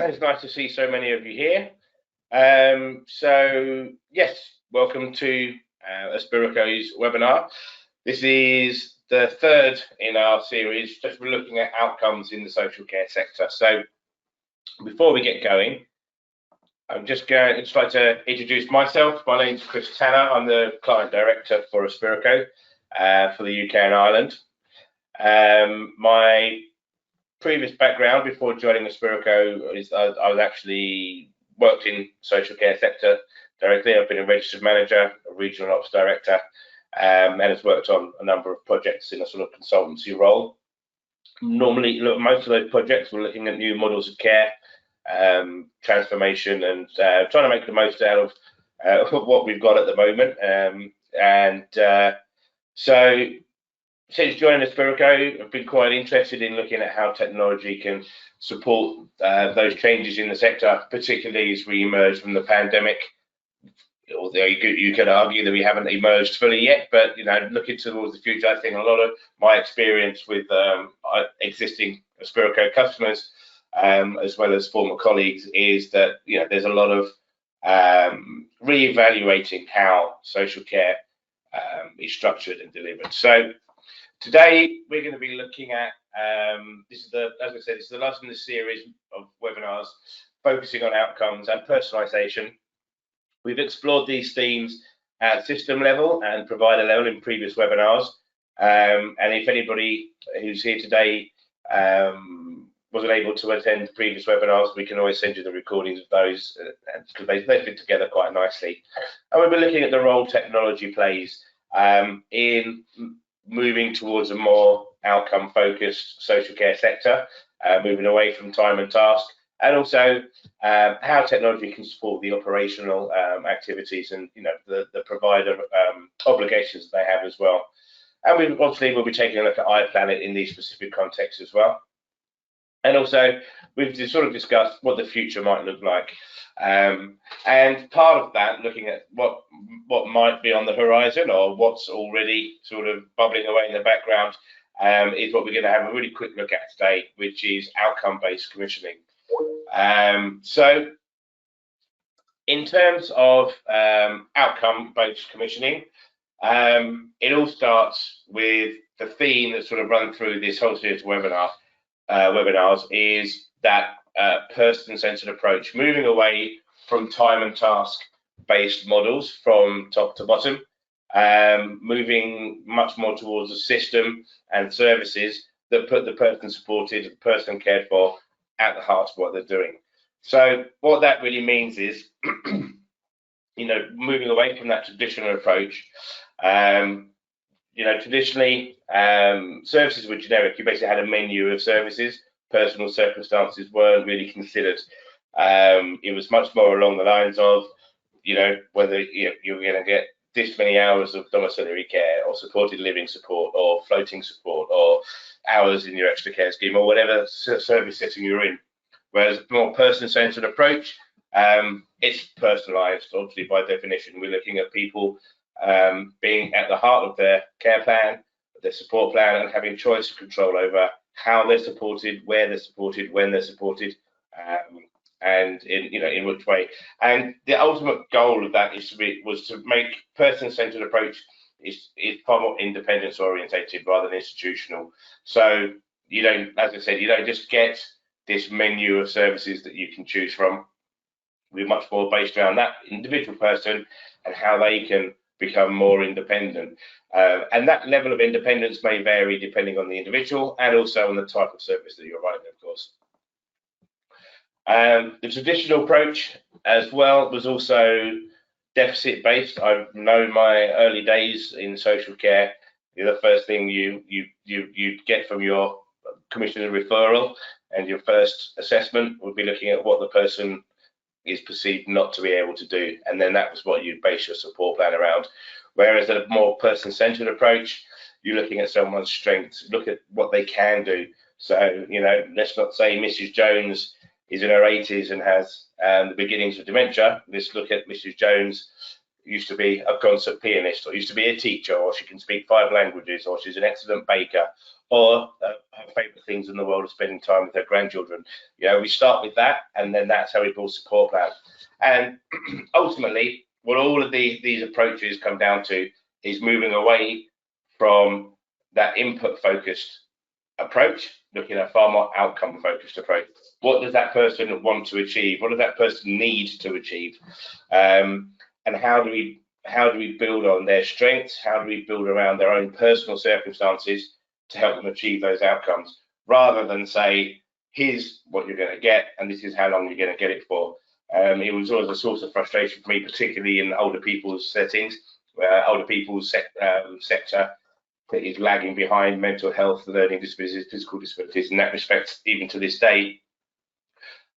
It's nice to see so many of you here. So yes, welcome to Aspirico's webinar. This is the third in our series, just looking at outcomes in the social care sector. So before we get going, I'm just like to introduce myself. My name's Chris Tanner. I'm the client director for Aspirico for the UK and Ireland. My previous background before joining Aspirico is I was actually worked in social care sector directly. I've been a registered manager, a regional ops director, and has worked on a number of projects in a sort of consultancy role. Normally, most of those projects were looking at new models of care, transformation, and trying to make the most out of what we've got at the moment. So since joining Aspirico, I've been quite interested in looking at how technology can support those changes in the sector, particularly as we emerge from the pandemic. Although you could argue that we haven't emerged fully yet, but looking towards the future, I think a lot of my experience with existing Aspirico customers, as well as former colleagues, is that there's a lot of re-evaluating how social care is structured and delivered. So today we're going to be looking at as I said, this is the last in the series of webinars focusing on outcomes and personalization. We've explored these themes at system level and provider level in previous webinars. And if anybody who's here today wasn't able to attend previous webinars, we can always send you the recordings of those because they fit together quite nicely. And we'll be looking at the role technology plays in moving towards a more outcome-focused social care sector, moving away from time and task, and also how technology can support the operational activities and the provider obligations that they have as well. And we obviously will be taking a look at iPlanet in these specific contexts as well. And also we've sort of discussed what the future might look like. And part of that, looking at what might be on the horizon or what's already sort of bubbling away in the background, is what we're going to have a really quick look at today, which is outcome-based commissioning. So in terms of outcome-based commissioning, it all starts with the theme that's sort of run through this whole series of webinars is that person-centered approach, moving away from time and task based models from top to bottom, moving much more towards a system and services that put the person supported, the person cared for at the heart of what they're doing. So what that really means is moving away from that traditional approach. Traditionally services were generic. You basically had a menu of services. Personal circumstances weren't really considered. It was much more along the lines of, whether you're going to get this many hours of domiciliary care or supported living support or floating support or hours in your extra care scheme or whatever service setting you're in. Whereas a more person-centered approach, it's personalised. Obviously, by definition, we're looking at people being at the heart of their care plan, their support plan, and having choice and control over how they're supported, where they're supported, when they're supported, and in which way. And the ultimate goal of that was to make person-centered approach is far more independence orientated rather than institutional. So as I said, you don't just get this menu of services that you can choose from. We're much more based around that individual person and how they can become more independent. And that level of independence may vary depending on the individual and also on the type of service that you're running, of course. The traditional approach as well was also deficit-based. I know my early days in social care, the first thing you get from your commissioner referral and your first assessment would be looking at what the person is perceived not to be able to do, and then that was what you base your support plan around. Whereas a more person-centered approach, you're looking at someone's strengths, look at what they can do. So let's not say Mrs. Jones is in her 80s and has the beginnings of dementia. Let's look at Mrs. Jones used to be a concert pianist, or used to be a teacher, or she can speak 5 languages, or she's an excellent baker, or her favourite things in the world are spending time with her grandchildren. You know, we start with that, and then that's how we build support plans. And ultimately, what all of these approaches come down to is moving away from that input-focused approach, looking at a far more outcome-focused approach. What does that person want to achieve? What does that person need to achieve? And how do we build on their strengths? How do we build around their own personal circumstances to help them achieve those outcomes, rather than say, here's what you're going to get and this is how long you're going to get it for. It was always a source of frustration for me, particularly in older people's settings, older people's sector that is lagging behind mental health, learning disabilities, physical disabilities. In that respect, even to this day,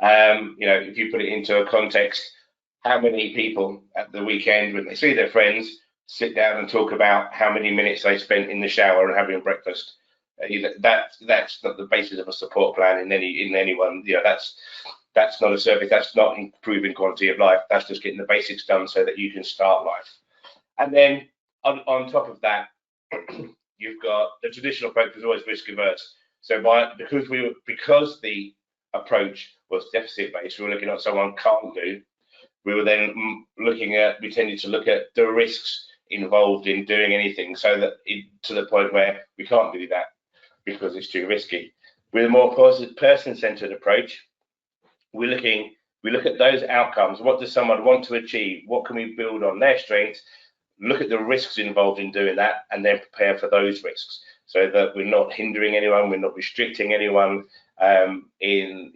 you know, if you put it into a context, how many people at the weekend, when they see their friends, sit down and talk about how many minutes they spent in the shower and having breakfast? That's not the basis of a support plan in anyone. You know, that's not a service. That's not improving quality of life. That's just getting the basics done so that you can start life. And then on top of that, you've got the traditional approach was always risk averse. So because the approach was deficit based, we were looking at what someone can't do. We were then we tended to look at the risks involved in doing anything, so that to the point where we can't do that because it's too risky. With a more person-centered approach, we look at those outcomes. What does someone want to achieve? What can we build on their strengths? Look at the risks involved in doing that, and then prepare for those risks, so that we're not hindering anyone, we're not restricting anyone in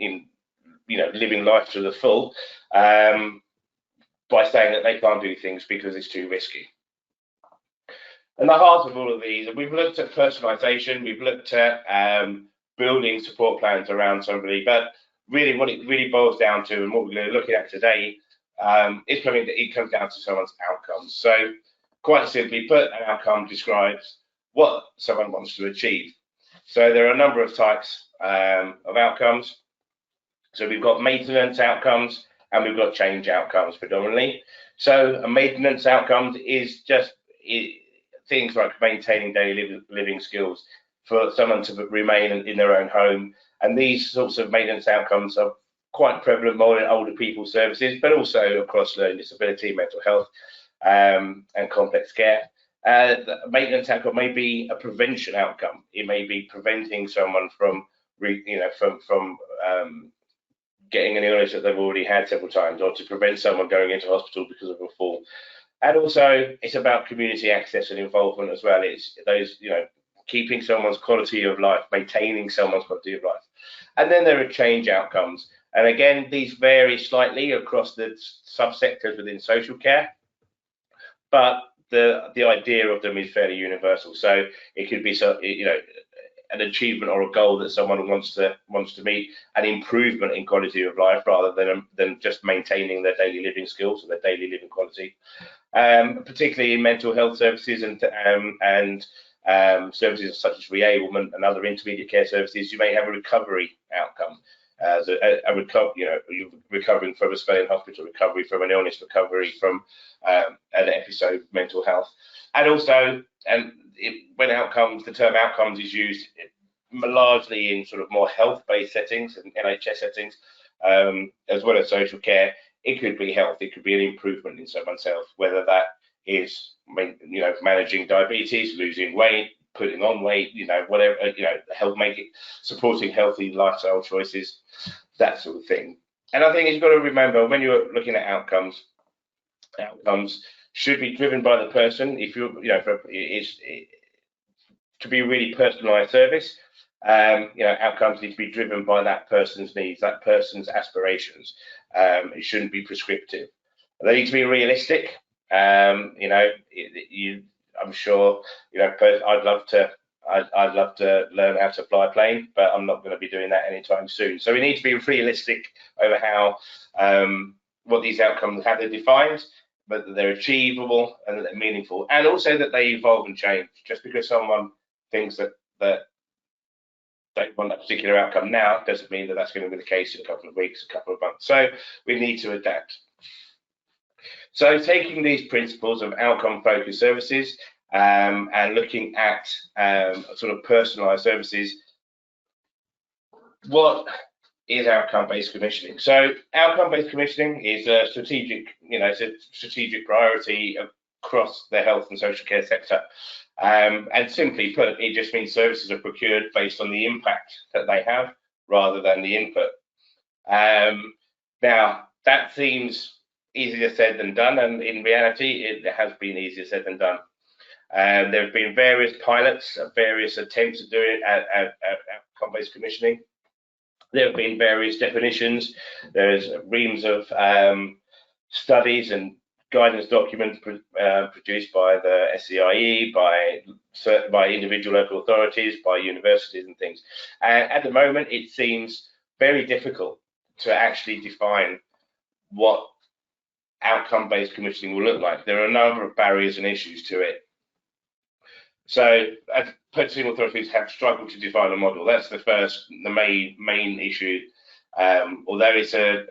you know, living life to the full, by saying that they can't do things because it's too risky. And the heart of all of these, we've looked at personalisation, we've looked at building support plans around somebody, but really what it really boils down to, and what we're going to look at today, it comes down to someone's outcomes. So quite simply put, an outcome describes what someone wants to achieve. So there are a number of types of outcomes. So we've got maintenance outcomes and we've got change outcomes predominantly. So a maintenance outcomes is just things like maintaining daily living skills for someone to remain in their own home. And these sorts of maintenance outcomes are quite prevalent more in older people's services, but also across learning disability, mental health, and complex care. The maintenance outcome may be a prevention outcome. It may be preventing someone from getting an illness that they've already had several times, or to prevent someone going into hospital because of a fall. And also, it's about community access and involvement as well. It's those, you know, keeping someone's quality of life, maintaining someone's quality of life. And then there are change outcomes. And again, these vary slightly across the subsectors within social care, but the idea of them is fairly universal. So it could be, you know, an achievement or a goal that someone wants to meet, an improvement in quality of life, rather than just maintaining their daily living skills or their daily living quality. Particularly in mental health services and services such as reablement and other intermediate care services, you may have a recovery outcome. You know, you're recovering from a spell in hospital, recovery from an illness, recovery from an episode of mental health. And also, when outcomes, the term outcomes is used largely in sort of more health-based settings and NHS settings, as well as social care. It could be health, it could be an improvement in someone's health, whether that is, you know, managing diabetes, losing weight, putting on weight, you know, whatever, you know, supporting healthy lifestyle choices, that sort of thing. And I think you've got to remember, when you're looking at outcomes should be driven by the person. If you know, to be a really personalised service, you know, outcomes need to be driven by that person's needs, that person's aspirations. It shouldn't be prescriptive. They need to be realistic. You know, I'm sure, you know, I'd love to learn how to fly a plane, but I'm not going to be doing that anytime soon. So we need to be realistic over how what these outcomes, how they're defined, but that they're achievable and that they're meaningful, and also that they evolve and change. Just because someone thinks that they want that particular outcome now doesn't mean that that's going to be the case in a couple of weeks, a couple of months. So we need to adapt. So taking these principles of outcome-focused services and looking at sort of personalised services, what is outcome-based commissioning? So outcome-based commissioning is a strategic, it's a strategic priority across the health and social care sector. And simply put, it just means services are procured based on the impact that they have rather than the input. Now, that seems easier said than done, and in reality, it has been easier said than done. There have been various pilots, various attempts at doing outcome-based commissioning. There have been various definitions. There's reams of studies and guidance documents produced by the SCIE, by individual local authorities, by universities and things. And at the moment, it seems very difficult to actually define what outcome-based commissioning will look like. There are a number of barriers and issues to it. So purchasing authorities have struggled to define a model. That's the main issue. Although it's a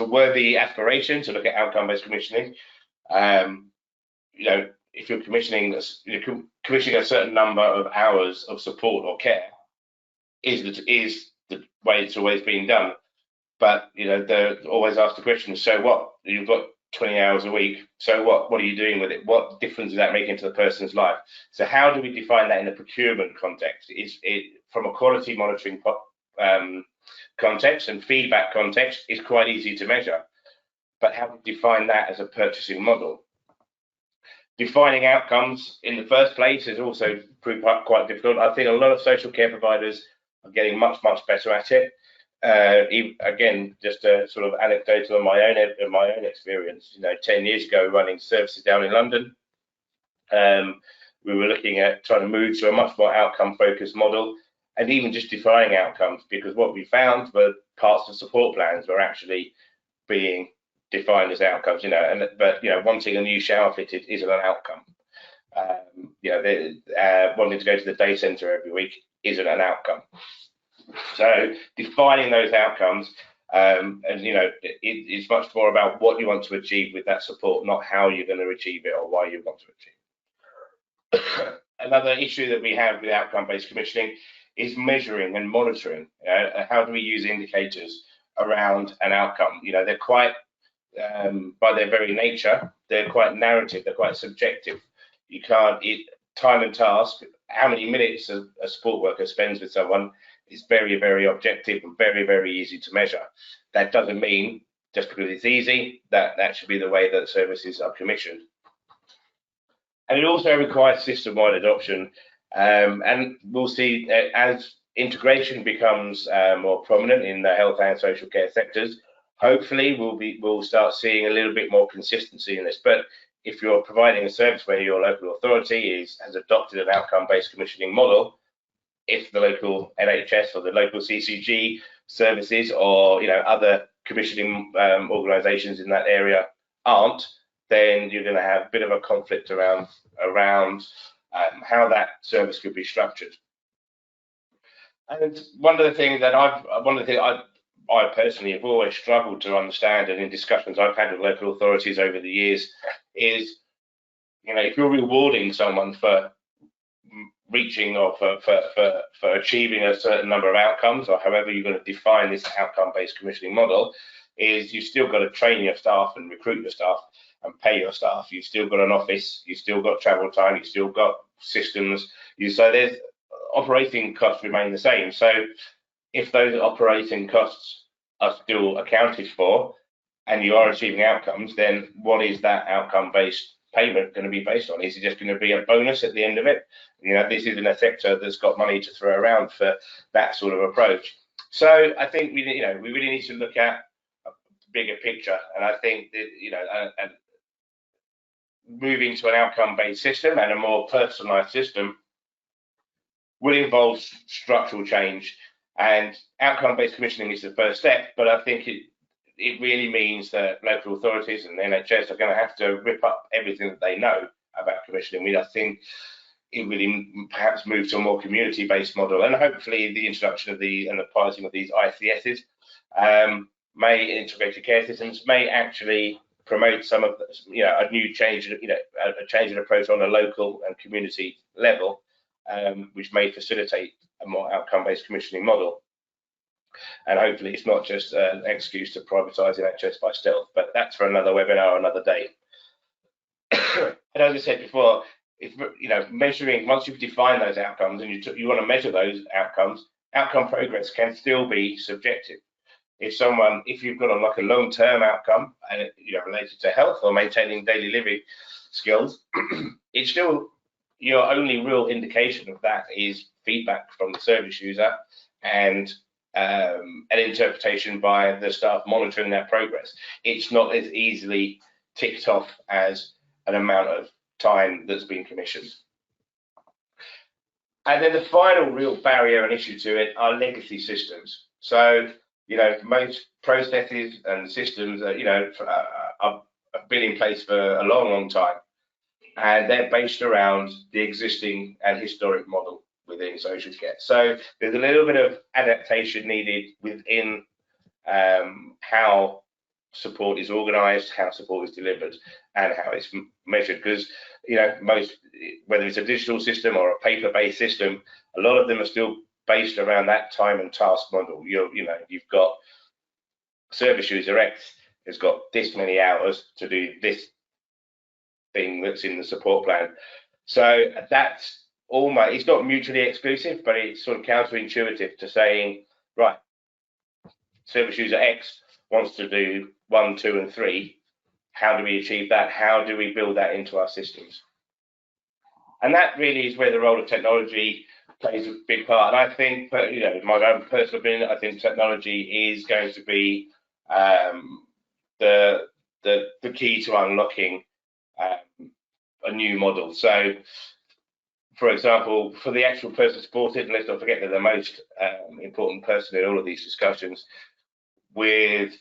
worthy aspiration to look at outcome-based commissioning. If you're commissioning a certain number of hours of support or care, is the way it's always been done. But they're always asked the question: so what? You've got 20 hours a week. So what? What are you doing with it? What difference is that making to the person's life? So how do we define that in a procurement context? Is it from a quality monitoring context and feedback context is quite easy to measure, but how to define that as a purchasing model? Defining outcomes in the first place is also proved quite difficult. I think a lot of social care providers are getting much better at it. Again, just a sort of anecdotal on my own experience. 10 years ago, running services down in London, we were looking at trying to move to a much more outcome-focused model, and even just defining outcomes, because what we found were parts of support plans were actually being defined as outcomes. But wanting a new shower fitted isn't an outcome. Wanting to go to the day centre every week isn't an outcome. So defining those outcomes, it's much more about what you want to achieve with that support, not how you're going to achieve it or why you want to achieve it. Another issue that we have with outcome-based commissioning is measuring and monitoring. How do we use indicators around an outcome? They're quite, by their very nature, they're quite narrative, they're quite subjective. You can't, time and task, how many minutes a support worker spends with someone is very objective and very easy to measure. That doesn't mean just because it's easy that should be the way that services are commissioned. And it also requires system-wide adoption. And we'll see as integration becomes more prominent in the health and social care sectors, hopefully we'll start seeing a little bit more consistency in this. But if you're providing a service where your local authority has adopted an outcome-based commissioning model, if the local NHS or the local CCG services or other commissioning organisations in that area aren't, then you're going to have a bit of a conflict around how that service could be structured. And one of the things I personally have always struggled to understand, and in discussions I've had with local authorities over the years, is if you're rewarding someone for reaching or for achieving a certain number of outcomes, or however you're going to define this outcome-based commissioning model, is you've still got to train your staff and recruit your staff and pay your staff. You've still got an office, you've still got travel time, you've still got systems. So there's operating costs remain the same. So if those operating costs are still accounted for and you are achieving outcomes, then what is that outcome-based payment going to be based on? Is it just going to be a bonus at the end of it? This isn't a sector that's got money to throw around for that sort of approach. So I think we really need to look at a bigger picture, and I think that and moving to an outcome-based system and a more personalised system will involve structural change, and outcome-based commissioning is the first step. But I think it really means that local authorities and the NHS are going to have to rip up everything that they know about commissioning. I think it really perhaps move to a more community-based model, and hopefully the introduction of the piloting of these ICSs, integrated care systems, may actually promote some of a new change, a change in approach on a local and community level, which may facilitate a more outcome-based commissioning model. And hopefully it's not just an excuse to privatise NHS by stealth, but that's for another webinar, another day. And as I said before, if measuring, once you've defined those outcomes and you want to measure those outcomes, outcome progress can still be subjective. If you've got a long-term outcome and related to health or maintaining daily living skills, it's still your only real indication of that is feedback from the service user and an interpretation by the staff monitoring their progress. It's not as easily ticked off as an amount of time that's been commissioned. And then the final real barrier and issue to it are legacy systems. So, most processes and systems have been in place for a long, long time, and they're based around the existing and historic model within social care. So there's a little bit of adaptation needed within how support is organised, how support is delivered, and how it's measured. Because whether it's a digital system or a paper-based system, a lot of them are still based around that time and task model. You've got service user X has got this many hours to do this thing that's in the support plan. So that's almost, it's not mutually exclusive, but it's sort of counterintuitive to saying, right, service user X wants to do 1, 2, and 3. How do we achieve that? How do we build that into our systems? And that really is where the role of technology plays a big part. And I think, my own personal opinion, I think technology is going to be the key to unlocking a new model. So, for example, for the actual person supported, and let's not forget they're the most important person in all of these discussions, with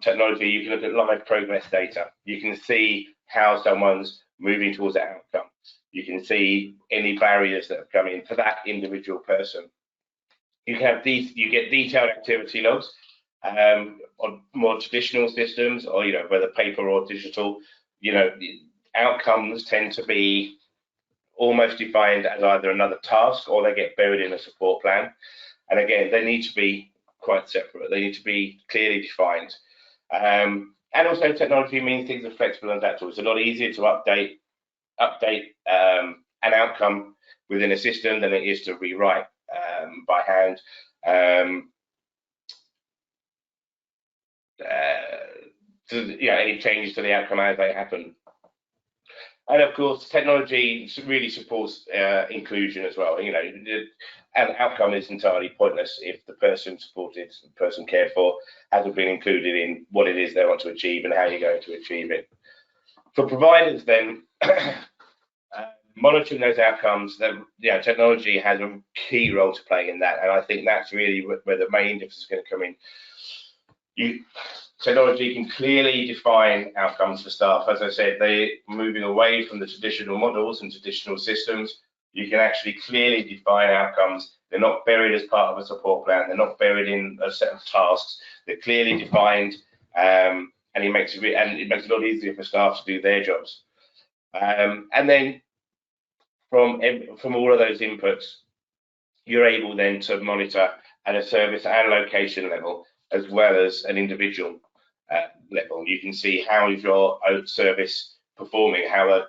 technology, you can look at live progress data. You can see how someone's moving towards that outcome. You can see any barriers that have come in for that individual person. You get detailed activity logs on more traditional systems, or whether paper or digital. Outcomes tend to be almost defined as either another task or they get buried in a support plan. And again, they need to be quite separate. They need to be clearly defined. And also, technology means things are flexible and adaptable. It's a lot easier to update an outcome within a system than it is to rewrite by hand. Any changes to the outcome as they happen. And of course, technology really supports inclusion as well. An outcome is entirely pointless if the person supported, the person cared for, hasn't been included in what it is they want to achieve and how you're going to achieve it. For providers, then, monitoring those outcomes, technology has a key role to play in that, and I think that's really where the main difference is going to come in. Technology can clearly define outcomes for staff. As I said, they're moving away from the traditional models and traditional systems. You can actually clearly define outcomes. They're not buried as part of a support plan. They're not buried in a set of tasks. They're clearly defined, and it makes it a lot easier for staff to do their jobs. And then from all of those inputs, you're able then to monitor at a service and location level, as well as an individual level. You can see how is your service performing, how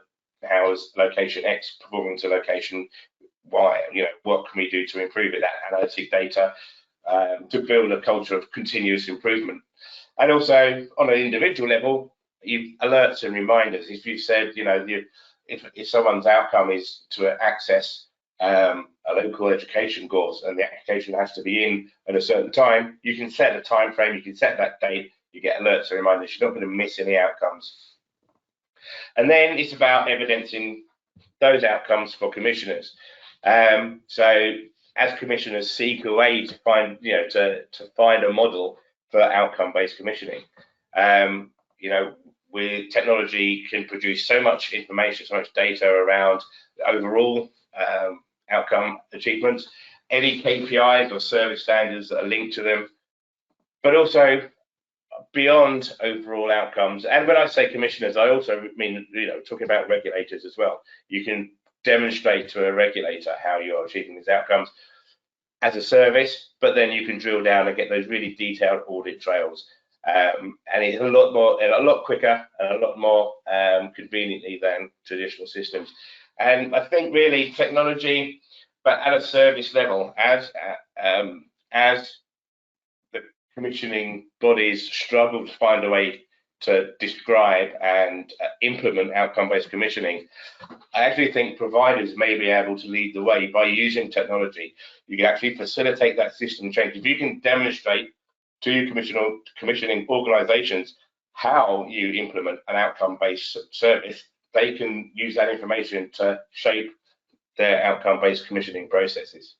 is location X performing to location Y, what can we do to improve it, that analytic data, to build a culture of continuous improvement. And also on an individual level, alerts and reminders. If you've said, if someone's outcome is to access a local education course and the application has to be in at a certain time, you can set a time frame, you can set that date, you get alerts and reminders. You're not going to miss any outcomes. And then it's about evidencing those outcomes for commissioners. So as commissioners seek a way to find, to find a model for outcome-based commissioning, with technology can produce so much information, so much data around the overall outcome achievements, any KPIs or service standards that are linked to them, but also beyond overall outcomes. And when I say commissioners, I also mean, talking about regulators as well. You can demonstrate to a regulator how you're achieving these outcomes as a service, but then you can drill down and get those really detailed audit trails. And it's a lot quicker and a lot more conveniently than traditional systems. And I think really technology, but at a service level, as the commissioning bodies struggle to find a way to describe and implement outcome-based commissioning, I actually think providers may be able to lead the way by using technology. You can actually facilitate that system change. If you can demonstrate to your commissioning organizations how you implement an outcome-based service, they can use that information to shape their outcome-based commissioning processes.